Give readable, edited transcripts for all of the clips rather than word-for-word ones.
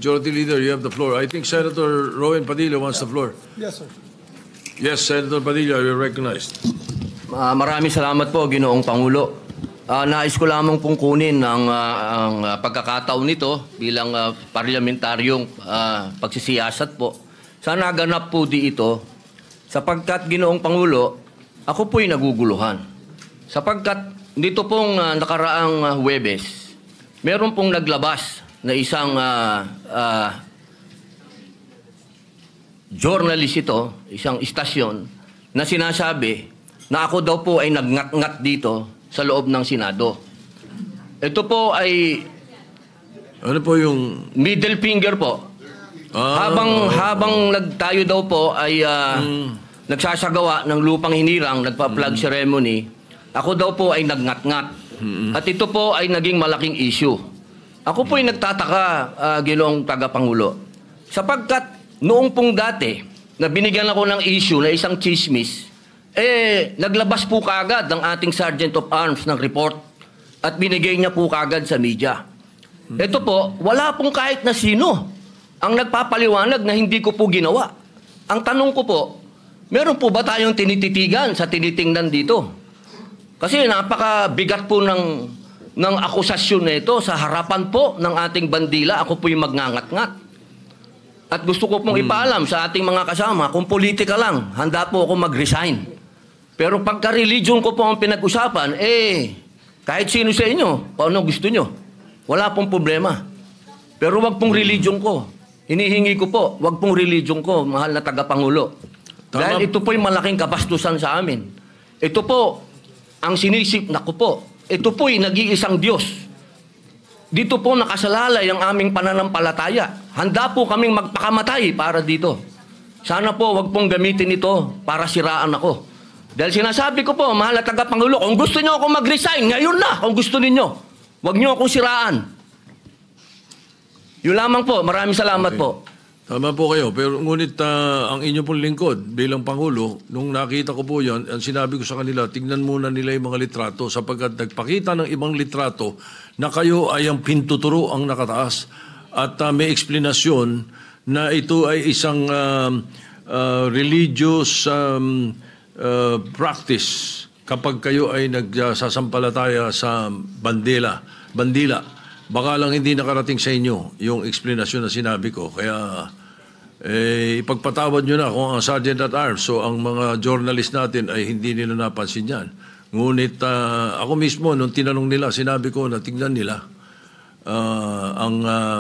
Majority Leader, you have the floor. I think Senator Rowan Padilla wants the floor. Yes, sir. Yes, Senator Padilla, you're recognized. Maraming salamat po, Ginoong Pangulo. Nais ko lamang pong kunin ang pagkakataon nito bilang parlamentaryong pagsisiyasat po. Sana ganap po di ito sapagkat, Ginoong Pangulo, ako po'y naguguluhan. Sapagkat dito pong nakaraang Huwebes, meron pong naglabas na isang journalist ito, isang istasyon, na sinasabi na ako daw po ay nagngat-ngat dito sa loob ng Senado. Ito po ay ano po yung middle finger po. Habang tayo daw po ay nagsasagawa ng lupang hinirang, nagpa-flag ceremony, ako daw po ay nagngat-ngat. At ito po ay naging malaking issue. Ako po ay nagtataka, Ginoong Tagapangulo, sapagkat noong pong dati na binigyan ako ng issue na isang chismis, naglabas po kaagad ang ating Sergeant of Arms ng report at binigay niya po kaagad sa media. Ito po, wala pong kahit na sino ang nagpapaliwanag na hindi ko po ginawa. Ang tanong ko po, meron po ba tayong tinititigan sa tinitingnan dito? Kasi napakabigat po ng akusasyon na ito sa harapan po ng ating bandila. Ako po yung magngangat-ngat. At gusto ko pong ipaalam sa ating mga kasama, kung politika lang, handa po ako mag-resign. Pero pagka-religion ko po ang pinag-usapan, kahit sino sa inyo, kung ano gusto nyo, wala pong problema. Pero wag pong religion ko. Hinihingi ko po, wag pong religion ko, mahal na tagapangulo. Dahil ito po yung malaking kabastusan sa amin. Ito po, ang sinisip na ko po, ito po yung nag-iisang Diyos. Dito po nakasalalay ang aming pananampalataya. Handa po kaming magpakamatay para dito. Sana po wag pong gamitin ito para siraan ako. Dahil sinasabi ko po, mahal na tagapangulo, kung gusto niyo ako mag-resign, ngayon na, kung gusto ninyo. Wag niyo akong siraan. Yun lamang po. Maraming salamat po. Tama po kayo. Pero ngunit ang inyo pong lingkod bilang Pangulo, nung nakita ko po yan, ang sinabi ko sa kanila, tingnan muna nila yung mga litrato sapagkat nagpakita ng ibang litrato na kayo ay ang pintuturo ang nakataas at may eksplanasyon na ito ay isang religious practice kapag kayo ay nagsasampalataya sa bandila. Baka lang hindi nakarating sa inyo yung explanation na sinabi ko. Kaya ipagpatawad nyo na kung ang Sergeant at Arms, so ang mga journalist natin ay hindi nila napansin yan. Ngunit ako mismo, nung tinanong nila, sinabi ko na tingnan nila.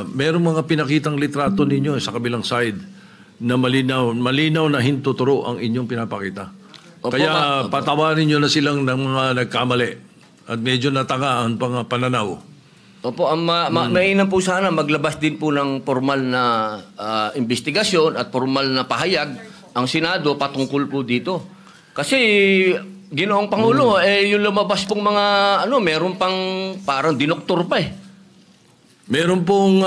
Merong mga pinakitang litrato ninyo sa kabilang side na malinaw na hintuturo ang inyong pinapakita. Kaya patawarin nyo na silang ng mga nagkamali at medyo natanga ang pananaw. Opo, mainam po sana maglabas din po ng formal na investigasyon at formal na pahayag ang Senado patungkol po dito. Kasi, Ginoong Pangulo, yung lumabas pong mga, meron pang parang dinoktor pa Meron pong,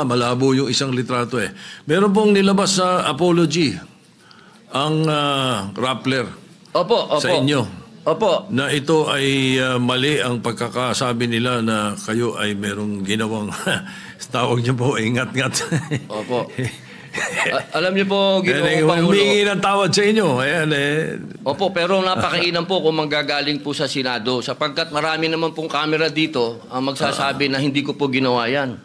malabo yung isang litrato Meron pong nilabas sa apology ang Rappler sa inyo. Opo. Na ito ay mali ang pagkakasabi nila na kayo ay merong ginawang tawag niyo po, ingat-ngat. Opo. Alam niyo po, Ginoong Pangulo. Humingi ng tawad sa inyo. Ayan, Opo, pero napakainam po kung manggagaling po sa Senado sapagkat marami naman pong camera dito ang magsasabi na hindi ko po ginawa yan.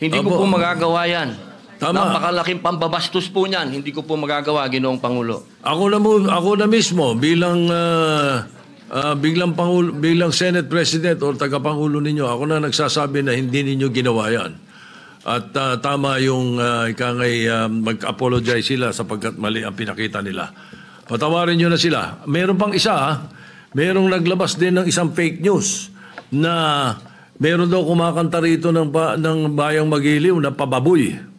Hindi ko po magagawa yan. Tama. Napakalaking pambabastos po niyan. Hindi ko po magagawa, Ginoong Pangulo. Ako na mismo bilang bilang Senate President o tagapangulo ninyo, ako na nagsasabi na hindi ninyo ginawa yan. At tama yung mag-apologize sila sapagkat mali ang pinakita nila. Patawarin nyo na sila. Meron pang isa, merong naglabas din ng isang fake news na meron daw kumakanta rito ng Bayang Magiliw na pababoy.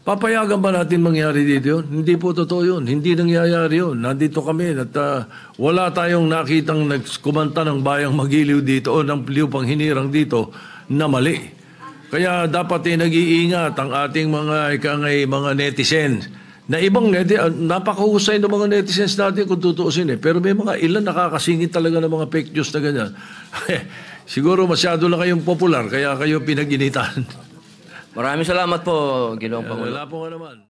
Papayagan ba natin mangyari dito yun? Hindi po totoo yun. Hindi nangyayari yun. Nandito kami at wala tayong nakitang nagkumanta ng Bayang Magiliw dito o ng Lupang Hinirang dito na mali. Kaya dapat nag-iingat ang ating mga netizens. Na ibang napakahusay ng mga netizens natin kung tutuusin Pero may mga ilan nakakasingit talaga ng mga fake news na ganyan. Siguro masyado lang kayong popular kaya kayo pinag-initan. Maraming salamat po, Ginoong Pangulo. Wala po nga naman.